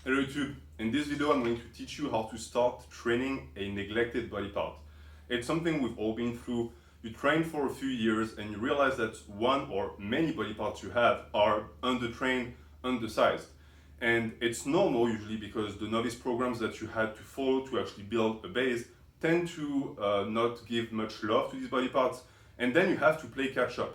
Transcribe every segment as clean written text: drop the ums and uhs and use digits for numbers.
Hello YouTube, in this video I'm going to teach you how to start training a neglected body part. It's something we've all been through. You train for a few years and you realize that one or many body parts you have are undertrained, undersized. And it's normal usually because the novice programs that you had to follow to actually build a base tend to not give much love to these body parts, and then you have to play catch up.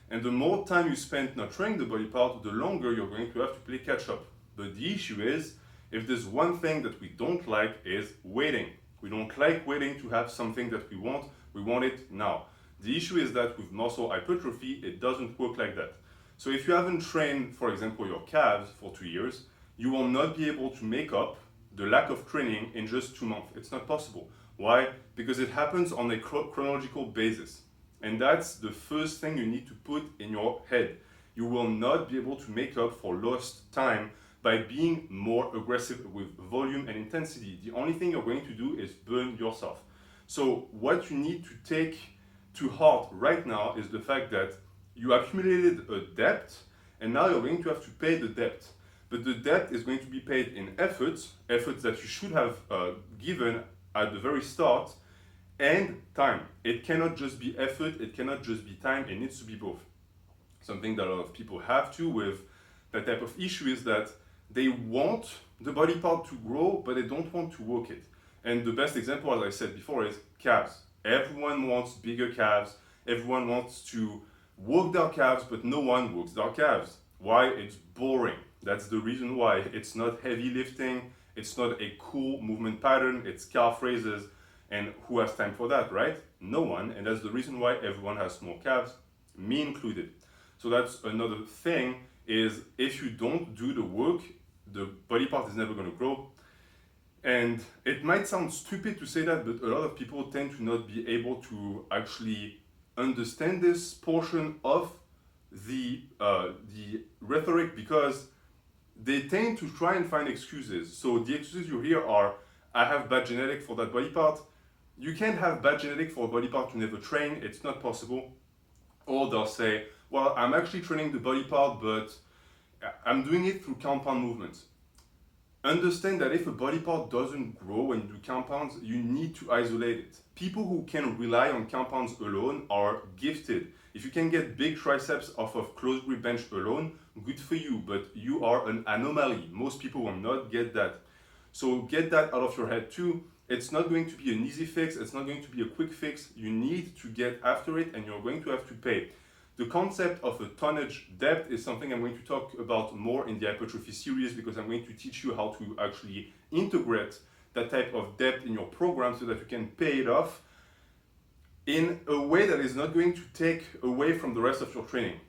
And the more time you spend not training the body part, the longer you're going to have to play catch up. But the issue is, if there's one thing that we don't like is waiting. We don't like waiting to have something that we want it now. The issue is that with muscle hypertrophy, it doesn't work like that. So if you haven't trained, for example, your calves for 2 years, you will not be able to make up the lack of training in just 2 months. It's not possible. Why? Because it happens on a chronological basis. And that's the first thing you need to put in your head. You will not be able to make up for lost time by being more aggressive with volume and intensity. The only thing you're going to do is burn yourself. So what you need to take to heart right now is the fact that you accumulated a debt and now you're going to have to pay the debt. But the debt is going to be paid in efforts that you should have given at the very start, and time. It cannot just be effort, it cannot just be time, it needs to be both. Something that a lot of people have to with that type of issue is that they want the body part to grow, but they don't want to work it. And the best example, as I said before, is calves. Everyone wants bigger calves, everyone wants to work their calves, but no one works their calves. Why? It's boring. That's the reason why. It's not heavy lifting, it's not a cool movement pattern, it's calf raises. And who has time for that, right? No one, and that's the reason why everyone has small calves, me included. So that's another thing, is if you don't do the work, the body part is never going to grow. And it might sound stupid to say that, but a lot of people tend to not be able to actually understand this portion of the rhetoric because they tend to try and find excuses. So the excuses you hear are, I have bad genetic for that body part. You can't have bad genetic for a body part you never train, it's not possible. Or they'll say, well, I'm actually training the body part, but I'm doing it through compound movements. Understand that if a body part doesn't grow when you do compounds, you need to isolate it. People who can rely on compounds alone are gifted. If you can get big triceps off of close grip bench alone, good for you, but you are an anomaly. Most people will not get that. So get that out of your head too. It's not going to be an easy fix, it's not going to be a quick fix. You need to get after it and you're going to have to pay. The concept of a tonnage debt is something I'm going to talk about more in the hypertrophy series because I'm going to teach you how to actually integrate that type of debt in your program so that you can pay it off in a way that is not going to take away from the rest of your training.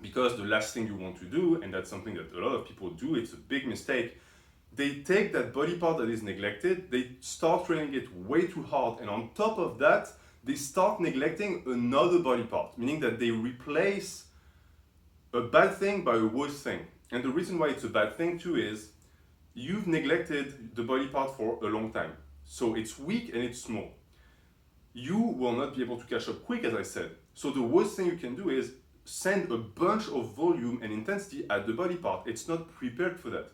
Because the last thing you want to do, and that's something that a lot of people do, it's a big mistake, they take that body part that is neglected, they start training it way too hard, and on top of that, they start neglecting another body part, meaning that they replace a bad thing by a worse thing. And the reason why it's a bad thing too is you've neglected the body part for a long time. So it's weak and it's small. You will not be able to catch up quick, as I said. So the worst thing you can do is send a bunch of volume and intensity at the body part. It's not prepared for that.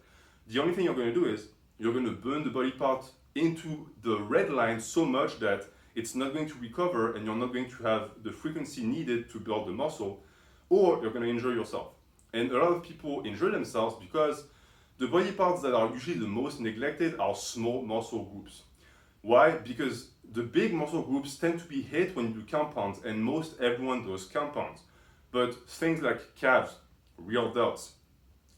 The only thing you're going to do is you're going to burn the body part into the red line so much that it's not going to recover and you're not going to have the frequency needed to build the muscle, or you're going to injure yourself. And a lot of people injure themselves because the body parts that are usually the most neglected are small muscle groups. Why? Because the big muscle groups tend to be hit when you do compounds, and most everyone does compounds. But things like calves, rear delts,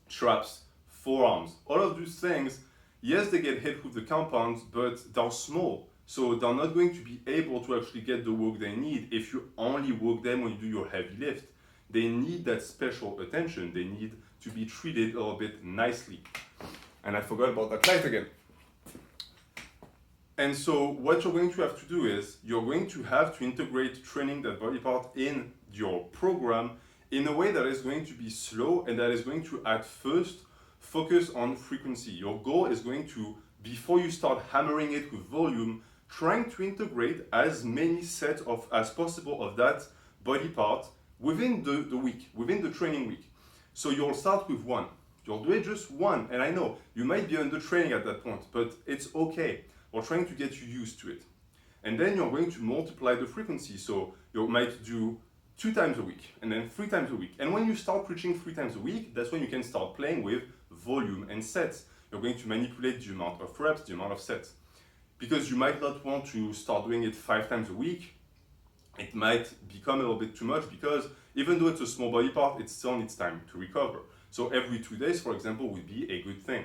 traps, forearms, all of those things, yes, they get hit with the compounds, but they're small. So they're not going to be able to actually get the work they need if you only work them when you do your heavy lift. They need that special attention. They need to be treated a little bit nicely. And I forgot about that light again. And so what you're going to have to do is you're going to have to integrate training that body part in your program in a way that is going to be slow and that is going to at first focus on frequency. Your goal is going to, before you start hammering it with volume, trying to integrate as many sets as possible of that body part within the week, within the training week. So you'll start with one. You'll do it just one, and I know you might be under training at that point, but it's okay. We're trying to get you used to it. And then you're going to multiply the frequency. So you might do 2 times a week, and then 3 times a week. And when you start reaching 3 times a week, that's when you can start playing with volume and sets. You're going to manipulate the amount of reps, the amount of sets. Because you might not want to start doing it 5 times a week. It might become a little bit too much because even though it's a small body part, it still needs time to recover. So every 2 days, for example, would be a good thing.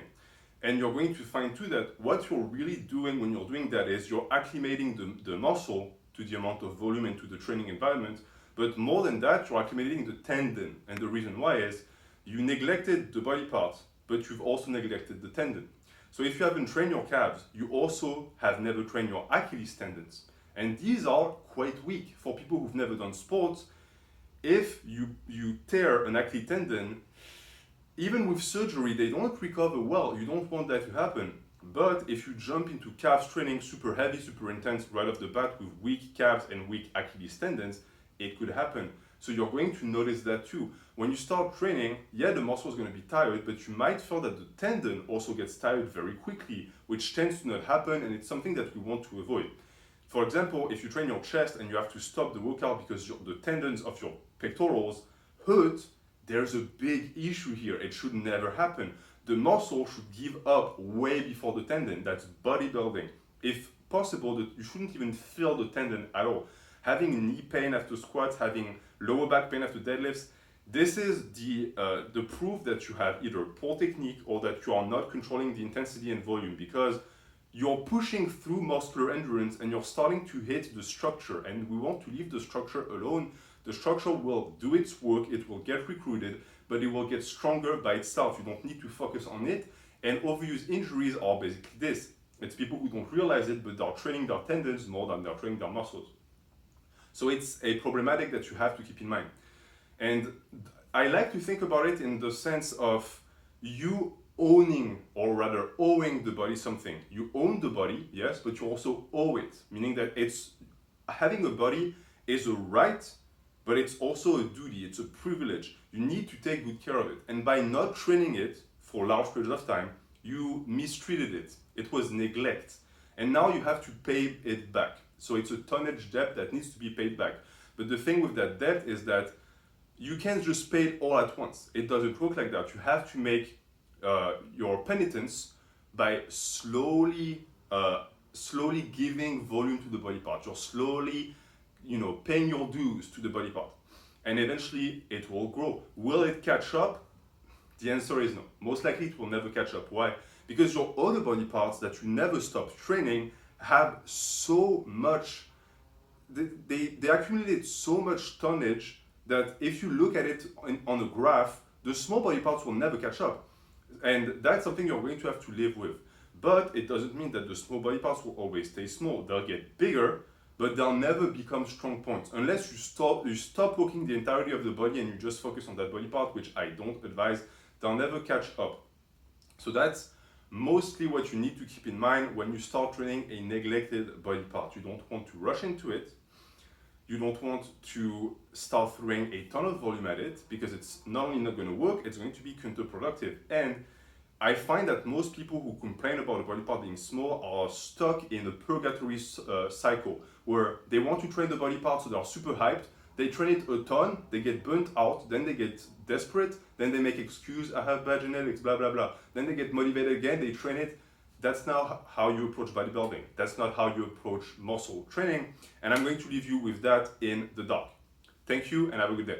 And you're going to find too that what you're really doing when you're doing that is you're acclimating the muscle to the amount of volume and to the training environment. But more than that, you're acclimating the tendon. And the reason why is you neglected the body part, but you've also neglected the tendon. So if you haven't trained your calves, you also have never trained your Achilles tendons. And these are quite weak for people who've never done sports. If you tear an Achilles tendon, even with surgery, they don't recover well. You don't want that to happen. But if you jump into calves training super heavy, super intense right off the bat with weak calves and weak Achilles tendons, it could happen. So you're going to notice that too. When you start training, yeah, the muscle is going to be tired, but you might feel that the tendon also gets tired very quickly, which tends to not happen, and it's something that we want to avoid. For example, if you train your chest and you have to stop the workout because the tendons of your pectorals hurt, there's a big issue here. It should never happen. The muscle should give up way before the tendon. That's bodybuilding. If possible, you shouldn't even feel the tendon at all. Having knee pain after squats, having lower back pain after deadlifts, this is the proof that you have either poor technique or that you are not controlling the intensity and volume, because you're pushing through muscular endurance and you're starting to hit the structure, and we want to leave the structure alone. The structure will do its work, it will get recruited, but it will get stronger by itself. You don't need to focus on it. And overuse injuries are basically this. It's people who don't realize it, but they're training their tendons more than they're training their muscles. So it's a problematic that you have to keep in mind. And I like to think about it in the sense of you owning, or rather owing the body something. You own the body, yes, but you also owe it, meaning that it's having a body is a right, but it's also a duty, it's a privilege. You need to take good care of it. And by not training it for large periods of time, you mistreated it. It was neglect. And now you have to pay it back. So it's a tonnage debt that needs to be paid back. But the thing with that debt is that you can't just pay it all at once. It doesn't work like that. You have to make your penitence by slowly giving volume to the body part. You're slowly, paying your dues to the body part. And eventually it will grow. Will it catch up? The answer is no. Most likely it will never catch up. Why? Because your other body parts that you never stopped training have so much, they accumulate so much tonnage that if you look at it on a graph, the small body parts will never catch up. And that's something you're going to have to live with. But it doesn't mean that the small body parts will always stay small. They'll get bigger, but they'll never become strong points. Unless you stop working the entirety of the body and you just focus on that body part, which I don't advise, they'll never catch up. So that's mostly what you need to keep in mind when you start training a neglected body part. You don't want to rush into it. You don't want to start throwing a ton of volume at it, because it's not only not going to work, it's going to be counterproductive. And I find that most people who complain about a body part being small are stuck in a purgatory cycle where they want to train the body part, so they're super hyped. They train it a ton, they get burnt out, then they get desperate, then they make excuse, I have bad genetics, blah, blah, blah. Then they get motivated again, they train it. That's not how you approach bodybuilding. That's not how you approach muscle training. And I'm going to leave you with that in the dark. Thank you and have a good day.